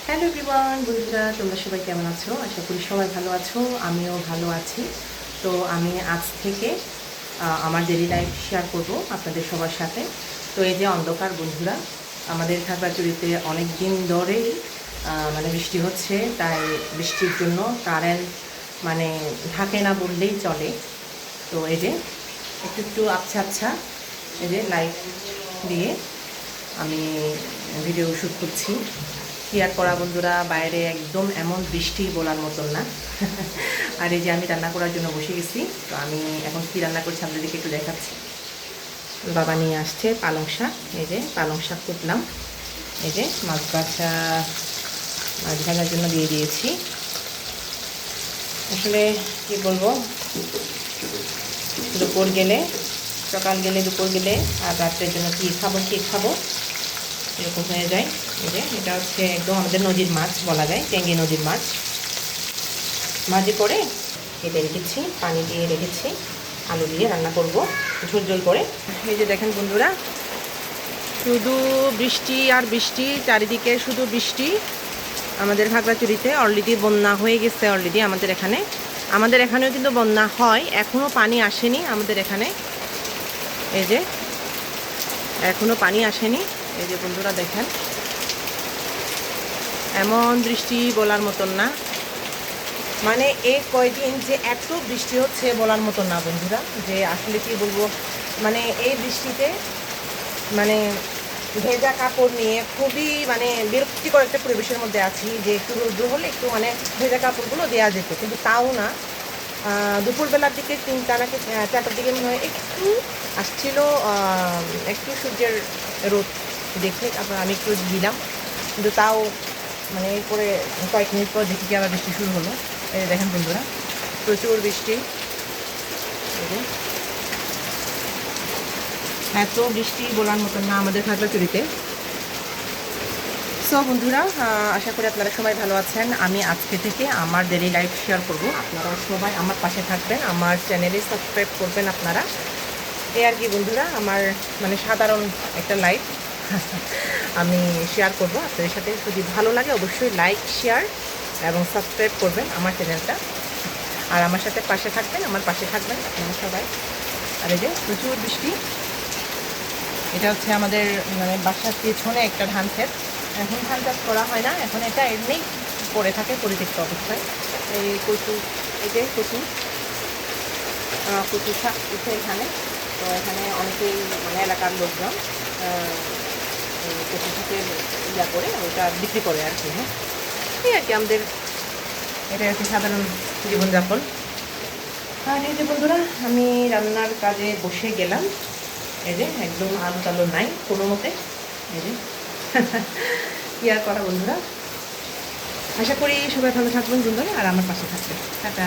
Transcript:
Hello everyone, বন্ধুরা তোমরা সবাই কেমন আছো? আশা করি সবাই ভালো আছো, আমিও ভালো আছি। তো আমি আজ থেকে আমার ডেইলি লাইফ শেয়ার করব আপনাদের সবার সাথে। তো এই যে অন্ধকার বন্ধুরা, আমাদের খাগড়াছড়িতে অনেক দিন ধরেই মানে বৃষ্টি হচ্ছে, তাই বৃষ্টির জন্য কারেন্ট মানে থাকে না বললেই চলে। তো এই যে একটু একটু আবছা আবছা এই যে লাইট দিয়ে আমি ভিডিও শ্যুট করছি। কি আর করা বন্ধুরা, বাইরে একদম এমন বৃষ্টি বলার মতন না। আর এই যে আমি রান্না করার জন্য বসে গেছি। তো আমি এখন কি রান্না করছি আপনাদেরকে একটু দেখাচ্ছি। বাবা নিয়ে আসছে পালং শাক, এই যে পালং শাক কুটলাম, এই যে মাছ ভাজার জন্য দিয়ে দিয়েছি। আসলে কি বলবো, দুপুর গেলে, সকাল গেলে, দুপুর গেলে আর রাত্রের জন্য কী খাবো এরকম হয়ে যায়। এই যে এটা হচ্ছে একদম আমাদের নদীর মাছ বলা যায়, ট্যাঙ্গি নদীর মাছ। ভাজি করে কেটে রেখেছি, পানি দিয়ে রেখেছি, আলু দিয়ে রান্না করব ঝোল ঝোল করে। এই যে দেখেন বন্ধুরা, শুধু বৃষ্টি আর বৃষ্টি, চারিদিকে শুধু বৃষ্টি। আমাদের খাগড়াছড়িতে অলরেডি বন্যা হয়ে গেছে। অলরেডি আমাদের এখানেও কিন্তু বন্যা হয়, এখনও পানি আসেনি আমাদের এখানে। এই যে এখনও পানি আসেনি। এই যে বন্ধুরা দেখেন, এমন বৃষ্টি বলার মতন না। মানে এই কয়দিন যে এত বৃষ্টি হচ্ছে বলার মতন না বন্ধুরা, যে আসলে কি বলবো, মানে এই বৃষ্টিতে মানে ভেজা কাপড় নিয়ে খুবই মানে বিরক্তিকর একটা পরিবেশের মধ্যে আছি। যে একটু রৌদ্র হলে একটু মানে ভেজা কাপড়গুলো দেওয়া যেত, কিন্তু তাও না। দুপুরবেলার দিকে 3টা নাকি 4টার দিকে মনে হয় একটু আসছিল, একটু সূর্যের রোদ দেখে তারপর আমি একটু দিলাম, কিন্তু তাও মানে এরপরে কয়েক মিনিট পর দেখি কি আবার বৃষ্টি শুরু হলো। এই দেখেন বন্ধুরা, প্রচুর বৃষ্টি। এত বৃষ্টি বলার মতন না আমাদের খাগড়াছড়িতে। সো বন্ধুরা, আশা করি আপনারা সবাই ভালো আছেন। আমি আজকে থেকে আমার ডেইলি লাইফ শেয়ার করব, আপনারা সবাই আমার পাশে থাকবেন, আমার চ্যানেলে সাবস্ক্রাইব করবেন আপনারা। এই আর কি বন্ধুরা, আমার মানে সাধারণ একটা লাইফ আমি শেয়ার করব আপনাদের সাথে। যদি ভালো লাগে অবশ্যই লাইক, শেয়ার এবং সাবস্ক্রাইব করবেন আমার চ্যানেলটা, আর আমার সাথে পাশে থাকবেন, আমার পাশে থাকবেন আপনারা সবাই। আর এই যে প্রচুর বৃষ্টি, এটা হচ্ছে আমাদের মানে বাসার পেছনে একটা ধান ক্ষেত। এখন ধান চাষ করা হয় না, এখন এটা এমনি পড়ে থাকে পরিত্যক্ত অবস্থায়। এই কচু, এই যে কচু শাক উঠে এখানে। তো এখানে অনেকেই মানে এলাকার লোকজন কচু শাকের করে ওটা বিক্রি করে আর কি। হ্যাঁ, এই আর কি আমাদের এটা আর কি সাধারণ জীবনযাপন। আর এই যে বন্ধুরা, আমি রান্নার কাজে বসে গেলাম। এই যে একদম আলু টালু নাই কোনো মতে। এই যে কি আর করা বন্ধুরা, আশা করি সবাই ভালো থাকবেন বন্ধুরা, আর আমার পাশে থাকবেন। টাটা।